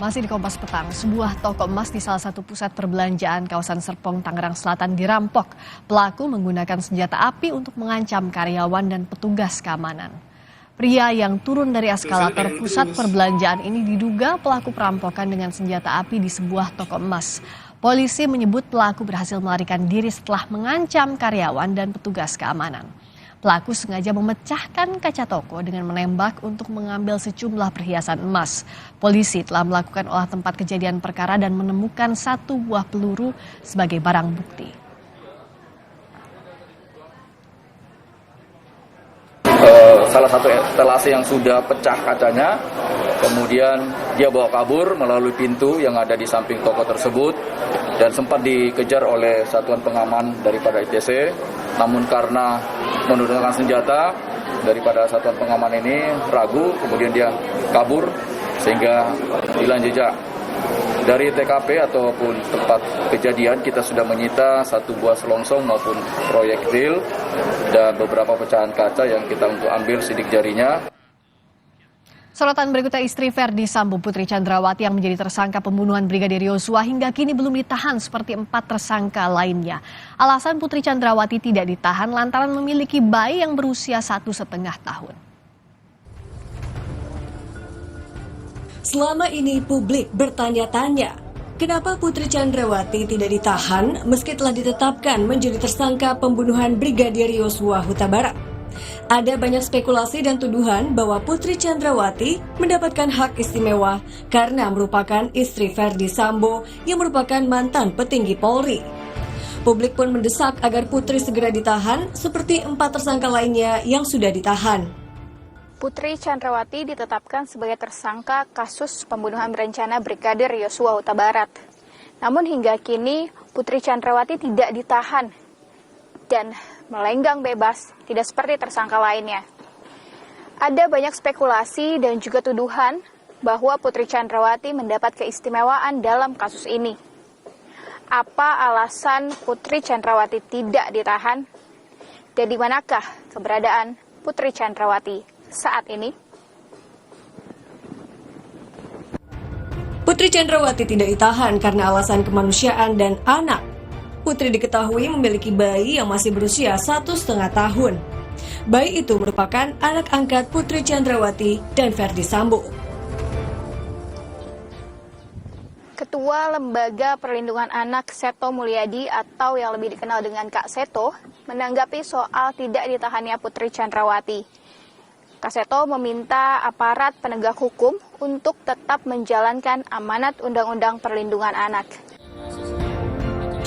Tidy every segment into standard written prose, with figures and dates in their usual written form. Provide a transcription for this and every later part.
Masih di Kompas Petang, sebuah toko emas di salah satu pusat perbelanjaan kawasan Serpong, Tangerang Selatan dirampok. Pelaku menggunakan senjata api untuk mengancam karyawan dan petugas keamanan. Pria yang turun dari eskalator pusat perbelanjaan ini diduga pelaku perampokan dengan senjata api di sebuah toko emas. Polisi menyebut pelaku berhasil melarikan diri setelah mengancam karyawan dan petugas keamanan. Pelaku sengaja memecahkan kaca toko dengan menembak untuk mengambil sejumlah perhiasan emas. Polisi telah melakukan olah tempat kejadian perkara dan menemukan satu buah peluru sebagai barang bukti. Salah satu etalase yang sudah pecah kacanya, kemudian dia bawa kabur melalui pintu yang ada di samping toko tersebut dan sempat dikejar oleh satuan pengaman daripada ITC. Namun karena menggunakan senjata daripada satuan pengaman ini ragu, kemudian dia kabur sehingga hilang jejak. Dari TKP ataupun tempat kejadian kita sudah menyita satu buah selongsong maupun proyektil dan beberapa pecahan kaca yang kita untuk ambil sidik jarinya. Sorotan berikutnya, istri Ferdi Sambo, Putri Chandrawati yang menjadi tersangka pembunuhan Brigadir Yosua hingga kini belum ditahan seperti 4 tersangka lainnya. Alasan Putri Chandrawati tidak ditahan lantaran memiliki bayi yang berusia 1,5 tahun. Selama ini publik bertanya-tanya, kenapa Putri Chandrawati tidak ditahan meski telah ditetapkan menjadi tersangka pembunuhan Brigadir Yosua Huta Barat. Ada banyak spekulasi dan tuduhan bahwa Putri Chandrawati mendapatkan hak istimewa karena merupakan istri Ferdi Sambo yang merupakan mantan petinggi Polri. Publik pun mendesak agar Putri segera ditahan seperti 4 tersangka lainnya yang sudah ditahan. Putri Chandrawati ditetapkan sebagai tersangka kasus pembunuhan berencana Brigadir Yosua Huta Barat. Namun hingga kini Putri Chandrawati tidak ditahan dan melenggang bebas, tidak seperti tersangka lainnya. Ada banyak spekulasi dan juga tuduhan bahwa Putri Chandrawati mendapat keistimewaan dalam kasus ini. Apa alasan Putri Chandrawati tidak ditahan? Dan di manakah keberadaan Putri Chandrawati saat ini? Putri Chandrawati tidak ditahan karena alasan kemanusiaan dan anak. Putri diketahui memiliki bayi yang masih berusia 1,5 tahun. Bayi itu merupakan anak angkat Putri Chandrawati dan Ferdi Sambo. Ketua Lembaga Perlindungan Anak Seto Mulyadi atau yang lebih dikenal dengan Kak Seto menanggapi soal tidak ditahannya Putri Chandrawati. Kak Seto meminta aparat penegak hukum untuk tetap menjalankan amanat Undang-Undang Perlindungan Anak.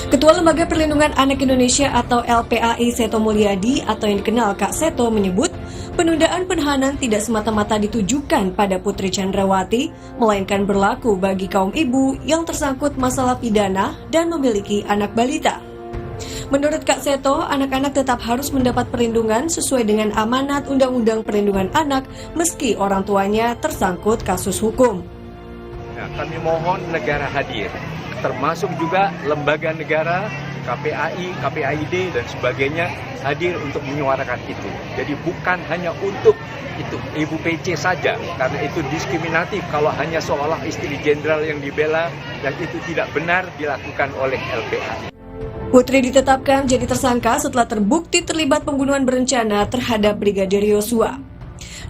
Ketua Lembaga Perlindungan Anak Indonesia atau LPAI Seto Mulyadi atau yang dikenal Kak Seto menyebut penundaan penahanan tidak semata-mata ditujukan pada Putri Chandrawati, melainkan berlaku bagi kaum ibu yang tersangkut masalah pidana dan memiliki anak balita. Menurut Kak Seto, anak-anak tetap harus mendapat perlindungan sesuai dengan amanat Undang-Undang Perlindungan Anak meski orang tuanya tersangkut kasus hukum. Nah, kami mohon negara hadir, termasuk juga lembaga negara, KPAI, KPAID dan sebagainya hadir untuk menyuarakan itu. Jadi bukan hanya untuk itu Ibu PC saja, karena itu diskriminatif kalau hanya seolah istri jenderal yang dibela dan itu tidak benar dilakukan oleh LPAI. Putri ditetapkan jadi tersangka setelah terbukti terlibat pembunuhan berencana terhadap Brigadir Yosua.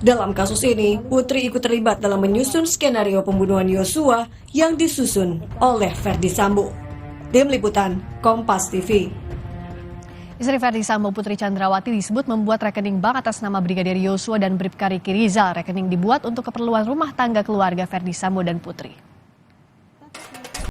Dalam kasus ini, Putri ikut terlibat dalam menyusun skenario pembunuhan Yosua yang disusun oleh Ferdi Sambo. Tim Liputan, Kompas TV. Istri Ferdi Sambo, Putri Chandrawati disebut membuat rekening bank atas nama Brigadir Yosua dan Bribka Riki Rizal. Rekening dibuat untuk keperluan rumah tangga keluarga Ferdi Sambo dan Putri.